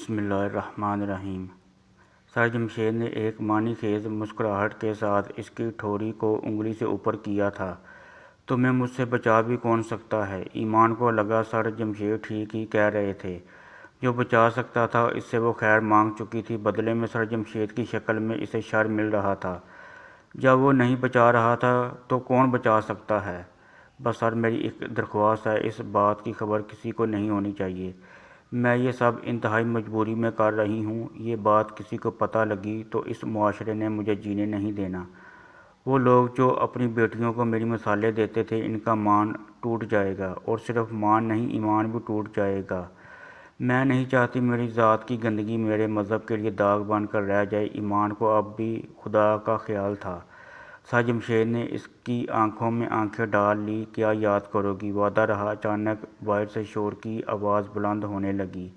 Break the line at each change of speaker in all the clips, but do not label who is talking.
بسم اللہ الرحمن الرحیم۔ سر جمشید نے ایک معنی خیز مسکراہٹ کے ساتھ اس کی ٹھوڑی کو انگلی سے اوپر کیا تھا۔ تمہیں مجھ سے بچا بھی کون سکتا ہے؟ ایمان کو لگا سر جمشید ٹھیک ہی کہہ رہے تھے۔ جو بچا سکتا تھا اس سے وہ خیر مانگ چکی تھی، بدلے میں سر جمشید کی شکل میں اسے شر مل رہا تھا۔ جب وہ نہیں بچا رہا تھا تو کون بچا سکتا ہے؟ بس سر میری ایک درخواست ہے، اس بات کی خبر کسی کو نہیں ہونی چاہیے۔ میں یہ سب انتہائی مجبوری میں کر رہی ہوں، یہ بات کسی کو پتہ لگی تو اس معاشرے نے مجھے جینے نہیں دینا۔ وہ لوگ جو اپنی بیٹیوں کو میری مثالیں دیتے تھے، ان کا مان ٹوٹ جائے گا، اور صرف مان نہیں ایمان بھی ٹوٹ جائے گا۔ میں نہیں چاہتی میری ذات کی گندگی میرے مذہب کے لیے داغ بن کر رہ جائے۔ ایمان کو اب بھی خدا کا خیال تھا۔ سر جمشید نے اس کی آنکھوں میں آنکھیں ڈال لی۔ کیا یاد کرو گی؟ وعدہ رہا۔ اچانک باہر سے شور کی آواز بلند ہونے لگی۔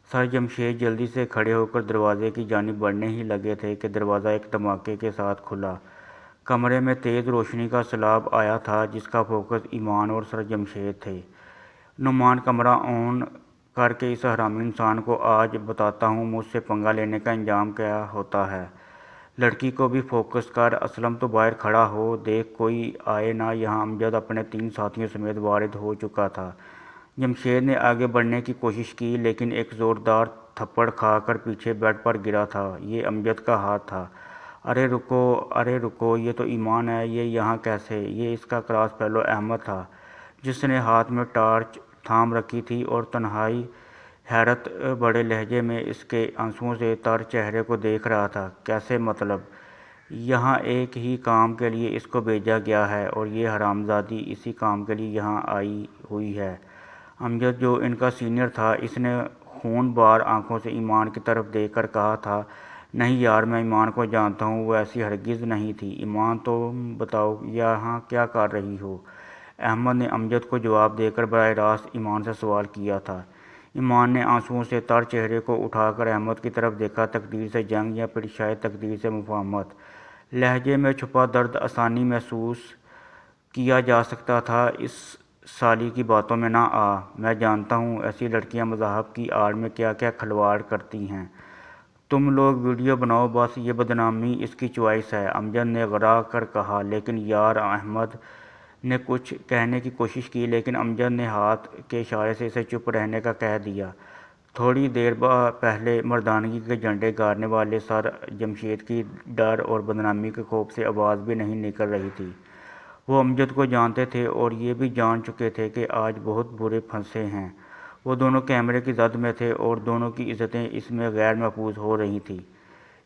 سر جمشید جلدی سے کھڑے ہو کر دروازے کی جانب بڑھنے ہی لگے تھے کہ دروازہ ایک دھماکے کے ساتھ کھلا۔ کمرے میں تیز روشنی کا سیلاب آیا تھا جس کا فوکس ایمان اور سر جمشید تھے۔ نعمان کمرہ آن کر کے اس حرامی انسان کو آج بتاتا ہوں مجھ سے پنگا لینے کا انجام کیا ہوتا ہے۔ لڑکی کو بھی فوکس کر۔ اسلم تو باہر کھڑا ہو دیکھ کوئی آئے نہ یہاں۔ امجد اپنے 3 ساتھیوں سمیت وارد ہو چکا تھا۔ جمشید نے آگے بڑھنے کی کوشش کی لیکن ایک زوردار تھپڑ کھا کر پیچھے بیڈ پر گرا تھا۔ یہ امجد کا ہاتھ تھا۔ ارے رکو، یہ تو ایمان ہے، یہ یہاں کیسے؟ یہ اس کا کلاس فیلو احمد تھا جس نے ہاتھ میں ٹارچ تھام رکھی تھی اور تنہائی حیرت بڑے لہجے میں اس کے آنسوؤں سے تر چہرے کو دیکھ رہا تھا۔ کیسے مطلب؟ یہاں ایک ہی کام کے لیے اس کو بھیجا گیا ہے اور یہ حرامزادی اسی کام کے لیے یہاں آئی ہوئی ہے۔ امجد جو ان کا سینئر تھا، اس نے خون بار آنکھوں سے ایمان کی طرف دیکھ کر کہا تھا، نہیں یار میں ایمان کو جانتا ہوں، وہ ایسی ہرگز نہیں تھی۔ ایمان تم بتاؤ یہاں کیا کر رہی ہو؟ احمد نے امجد کو جواب دے کر براہ راست ایمان سے سوال کیا تھا۔ ایمان نے آنسوؤں سے تر چہرے کو اٹھا کر احمد کی طرف دیکھا۔ تقدیر سے جنگ یا پھر شاید تقدیر سے مفاہمت۔ لہجے میں چھپا درد آسانی محسوس کیا جا سکتا تھا۔ اس سالی کی باتوں میں نہ آ۔ میں جانتا ہوں ایسی لڑکیاں مذاہب کی آڑ میں کیا کیا کھلواڑ کرتی ہیں۔ تم لوگ ویڈیو بناؤ بس، یہ بدنامی اس کی چوائس ہے، امجد نے غرا کر کہا۔ لیکن یار، احمد نے کچھ کہنے کی کوشش کی لیکن امجد نے ہاتھ کے اشارے سے اسے چپ رہنے کا کہہ دیا۔ تھوڑی دیر پہلے مردانگی کے جھنڈے گاڑنے والے سر جمشید کی ڈر اور بدنامی کے خوف سے آواز بھی نہیں نکل رہی تھی۔ وہ امجد کو جانتے تھے اور یہ بھی جان چکے تھے کہ آج بہت برے پھنسے ہیں۔ وہ دونوں کیمرے کی زد میں تھے اور دونوں کی عزتیں اس میں غیر محفوظ ہو رہی تھیں۔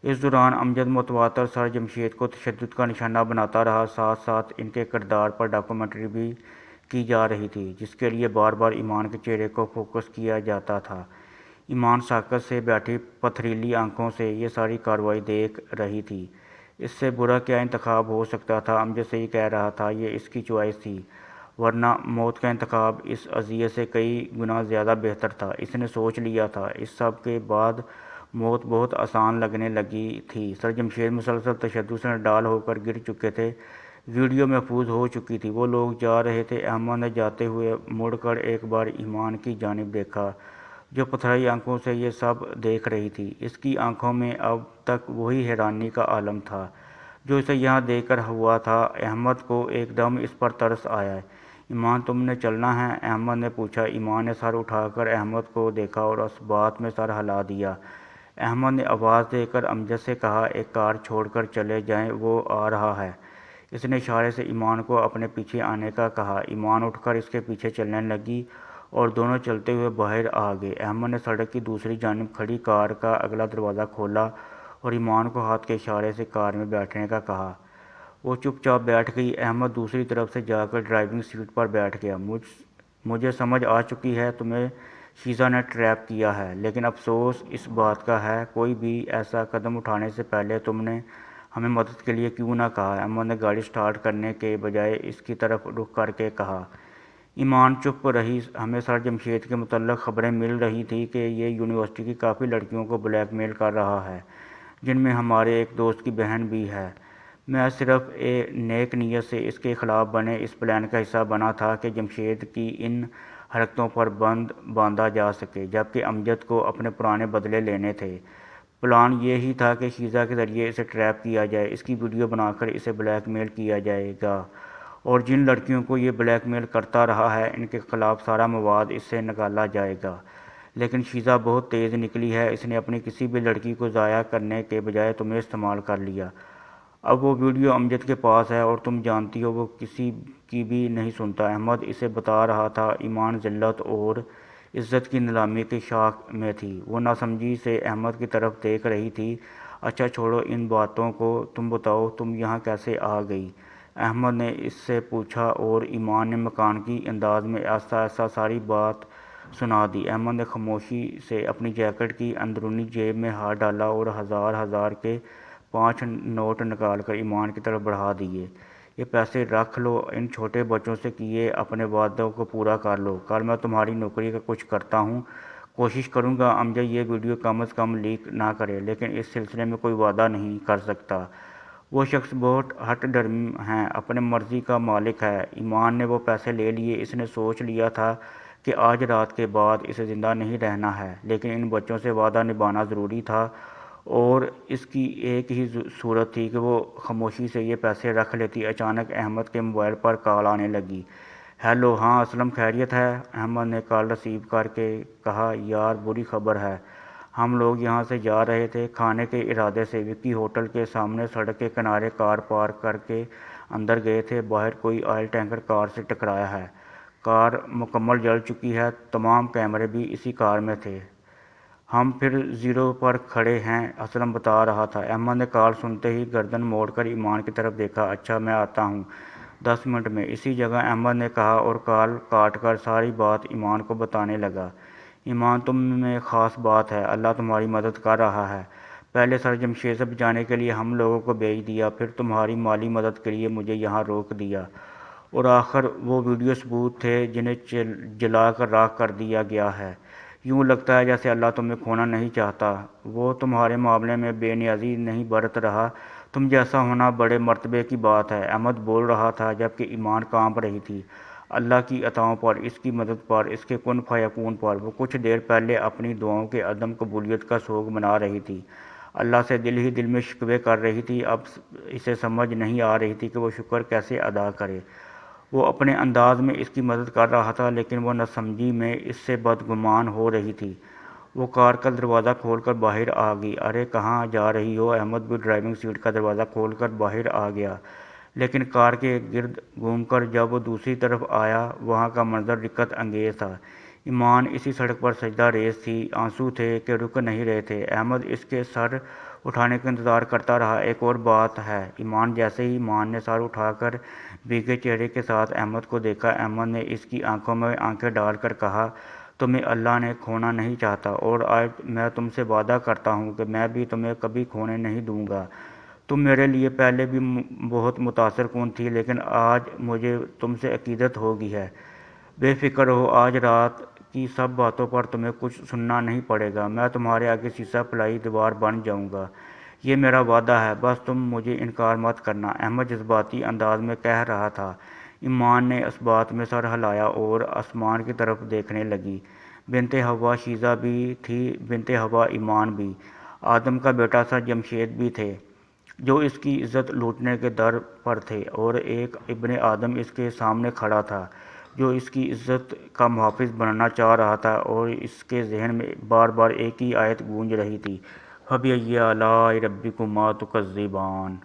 اس دوران امجد متواتر سر جمشید کو تشدد کا نشانہ بناتا رہا، ساتھ ساتھ ان کے کردار پر ڈاکومنٹری بھی کی جا رہی تھی جس کے لیے بار بار ایمان کے چہرے کو فوکس کیا جاتا تھا۔ ایمان ساکت سے بیٹھی پتھریلی آنکھوں سے یہ ساری کارروائی دیکھ رہی تھی۔ اس سے برا کیا انتخاب ہو سکتا تھا؟ امجد صحیح کہہ رہا تھا، یہ اس کی چوائس تھی، ورنہ موت کا انتخاب اس اذیت سے کئی گنا زیادہ بہتر تھا۔ اس نے سوچ لیا تھا۔ اس سب کے بعد موت بہت آسان لگنے لگی تھی۔ سر جمشید مسلسل تشدد سے نڈال ہو کر گر چکے تھے۔ ویڈیو محفوظ ہو چکی تھی۔ وہ لوگ جا رہے تھے۔ احمد نے جاتے ہوئے مڑ کر ایک بار ایمان کی جانب دیکھا جو پتھرائی آنکھوں سے یہ سب دیکھ رہی تھی۔ اس کی آنکھوں میں اب تک وہی حیرانی کا عالم تھا جو اسے یہاں دیکھ کر ہوا تھا۔ احمد کو ایک دم اس پر ترس آیا۔ ایمان تم نے چلنا ہے؟ احمد نے پوچھا۔ ایمان نے سر اٹھا کر احمد کو دیکھا اور اس بات میں سر ہلا دیا۔ احمد نے آواز دے کر امجد سے کہا، ایک کار چھوڑ کر چلے جائیں، وہ آ رہا ہے۔ اس نے اشارے سے ایمان کو اپنے پیچھے آنے کا کہا۔ ایمان اٹھ کر اس کے پیچھے چلنے لگی اور دونوں چلتے ہوئے باہر آ گئے۔ احمد نے سڑک کی دوسری جانب کھڑی کار کا اگلا دروازہ کھولا اور ایمان کو ہاتھ کے اشارے سے کار میں بیٹھنے کا کہا۔ وہ چپ چاپ بیٹھ گئی۔ احمد دوسری طرف سے جا کر ڈرائیونگ سیٹ پر بیٹھ گیا۔ مجھے سمجھ آ چکی ہے تمہیں شیزا نے ٹریپ کیا ہے، لیکن افسوس اس بات کا ہے کوئی بھی ایسا قدم اٹھانے سے پہلے تم نے ہمیں مدد کے لیے کیوں نہ کہا؟ احمد نے گاڑی سٹارٹ کرنے کے بجائے اس کی طرف رخ کر کے کہا۔ ایمان چپ رہی۔ ہمیں سر جمشید کے متعلق خبریں مل رہی تھیں کہ یہ یونیورسٹی کی کافی لڑکیوں کو بلیک میل کر رہا ہے، جن میں ہمارے ایک دوست کی بہن بھی ہے۔ میں صرف نیک نیت سے اس کے خلاف بنے اس پلان کا حصہ بنا تھا کہ جمشید کی ان حرکتوں پر باندھا جا سکے، جبکہ امجد کو اپنے پرانے بدلے لینے تھے۔ پلان یہ ہی تھا کہ شیزا کے ذریعے اسے ٹریپ کیا جائے، اس کی ویڈیو بنا کر اسے بلیک میل کیا جائے گا، اور جن لڑکیوں کو یہ بلیک میل کرتا رہا ہے ان کے خلاف سارا مواد اس سے نکالا جائے گا۔ لیکن شیزا بہت تیز نکلی ہے، اس نے اپنی کسی بھی لڑکی کو ضائع کرنے کے بجائے تمہیں استعمال کر لیا۔ اب وہ ویڈیو امجد کے پاس ہے اور تم جانتی ہو وہ کسی کی بھی نہیں سنتا۔ احمد اسے بتا رہا تھا۔ ایمان ذلت اور عزت کی نیلامی کی شاخ میں تھی۔ وہ ناسمجھی سے احمد کی طرف دیکھ رہی تھی۔ اچھا چھوڑو ان باتوں کو، تم بتاؤ تم یہاں کیسے آ گئی؟ احمد نے اس سے پوچھا اور ایمان نے مکانکی انداز میں آہستہ آہستہ ساری بات سنا دی۔ احمد نے خاموشی سے اپنی جیکٹ کی اندرونی جیب میں ہاتھ ڈالا اور ہزار کے 5 نوٹ نکال کر ایمان کی طرف بڑھا دیے۔ یہ پیسے رکھ لو، ان چھوٹے بچوں سے کیے اپنے وعدوں کو پورا کر لو۔ کل میں تمہاری نوکری کا کچھ کرتا ہوں، کوشش کروں گا امجد یہ ویڈیو کم از کم لیک نہ کرے، لیکن اس سلسلے میں کوئی وعدہ نہیں کر سکتا۔ وہ شخص بہت ہٹ ڈرم ہے، اپنے مرضی کا مالک ہے۔ ایمان نے وہ پیسے لے لیے۔ اس نے سوچ لیا تھا کہ آج رات کے بعد اسے زندہ نہیں رہنا ہے، لیکن ان بچوں سے وعدہ نبھانا ضروری تھا، اور اس کی ایک ہی صورت تھی کہ وہ خاموشی سے یہ پیسے رکھ لیتی۔ اچانک احمد کے موبائل پر کال آنے لگی۔ ہیلو، ہاں اسلم، خیریت ہے؟ احمد نے کال ریسیو کر کے کہا، یار بری خبر ہے، ہم لوگ یہاں سے جا رہے تھے کھانے کے ارادے سے، وکی ہوٹل کے سامنے سڑک کے کنارے کار پارک کر کے اندر گئے تھے، باہر کوئی آئل ٹینکر کار سے ٹکرایا ہے، کار مکمل جل چکی ہے، تمام کیمرے بھی اسی کار میں تھے، ہم پھر زیرو پر کھڑے ہیں، اسلم بتا رہا تھا۔ احمد نے کال سنتے ہی گردن موڑ کر ایمان کی طرف دیکھا۔ اچھا میں آتا ہوں 10 منٹ میں اسی جگہ، احمد نے کہا اور کال کاٹ کر ساری بات ایمان کو بتانے لگا۔ ایمان تم میں خاص بات ہے، اللہ تمہاری مدد کر رہا ہے، پہلے سر جمشید سے بچانے کے لیے ہم لوگوں کو بھیج دیا، پھر تمہاری مالی مدد کے لیے مجھے یہاں روک دیا، اور آخر وہ ویڈیو ثبوت تھے جنہیں جلا کر راکھ کر دیا گیا ہے۔ یوں لگتا ہے جیسے اللہ تمہیں کھونا نہیں چاہتا، وہ تمہارے معاملے میں بے نیازی نہیں برت رہا، تم جیسا ہونا بڑے مرتبے کی بات ہے۔ احمد بول رہا تھا جبکہ ایمان کانپ رہی تھی، اللہ کی عطاؤں پر، اس کی مدد پر، اس کے کن فیکون پر۔ وہ کچھ دیر پہلے اپنی دعاؤں کے عدم قبولیت کا سوگ منا رہی تھی، اللہ سے دل ہی دل میں شکوے کر رہی تھی، اب اسے سمجھ نہیں آ رہی تھی کہ وہ شکر کیسے ادا کرے۔ وہ اپنے انداز میں اس کی مدد کر رہا تھا، لیکن وہ ناسمجھی میں اس سے بدگمان ہو رہی تھی۔ وہ کار کا دروازہ کھول کر باہر آ گئی۔ ارے کہاں جا رہی ہو؟ احمد بھی ڈرائیونگ سیٹ کا دروازہ کھول کر باہر آ گیا، لیکن کار کے گرد گھوم کر جب وہ دوسری طرف آیا، وہاں کا منظر رکت انگیز تھا۔ ایمان اسی سڑک پر سجدہ ریز تھی، آنسو تھے کہ رک نہیں رہے تھے۔ احمد اس کے سر اٹھانے کا انتظار کرتا رہا۔ ایک اور بات ہے ایمان، جیسے ہی ایمان نے سر اٹھا کر بھیگے چہرے کے ساتھ احمد کو دیکھا، احمد نے اس کی آنکھوں میں آنکھیں ڈال کر کہا، تمہیں اللہ نے کھونا نہیں چاہتا، اور آج میں تم سے وعدہ کرتا ہوں کہ میں بھی تمہیں کبھی کھونے نہیں دوں گا۔ تم میرے لیے پہلے بھی بہت متاثر کن تھی، لیکن آج مجھے تم سے عقیدت ہو گئی ہے۔ بے فکر رہو، آج رات کی سب باتوں پر تمہیں کچھ سننا نہیں پڑے گا، میں تمہارے آگے سیسہ پلائی دیوار بن جاؤں گا، یہ میرا وعدہ ہے، بس تم مجھے انکار مت کرنا، احمد جذباتی انداز میں کہہ رہا تھا۔ ایمان نے اس بات میں سر ہلایا اور آسمان کی طرف دیکھنے لگی۔ بنت حوا شیزا بھی تھی، بنت حوا ایمان بھی، آدم کا بیٹا سر جمشید بھی تھے، جو اس کی عزت لوٹنے کے در پر تھے، اور ایک ابن آدم اس کے سامنے کھڑا تھا جو اس کی عزت کا محافظ بننا چاہ رہا تھا، اور اس کے ذہن میں بار بار ایک ہی آیت گونج رہی تھی، فَبِأَيِّ آلَاءِ رَبِّكُمَا تُكَذِّبَانِ۔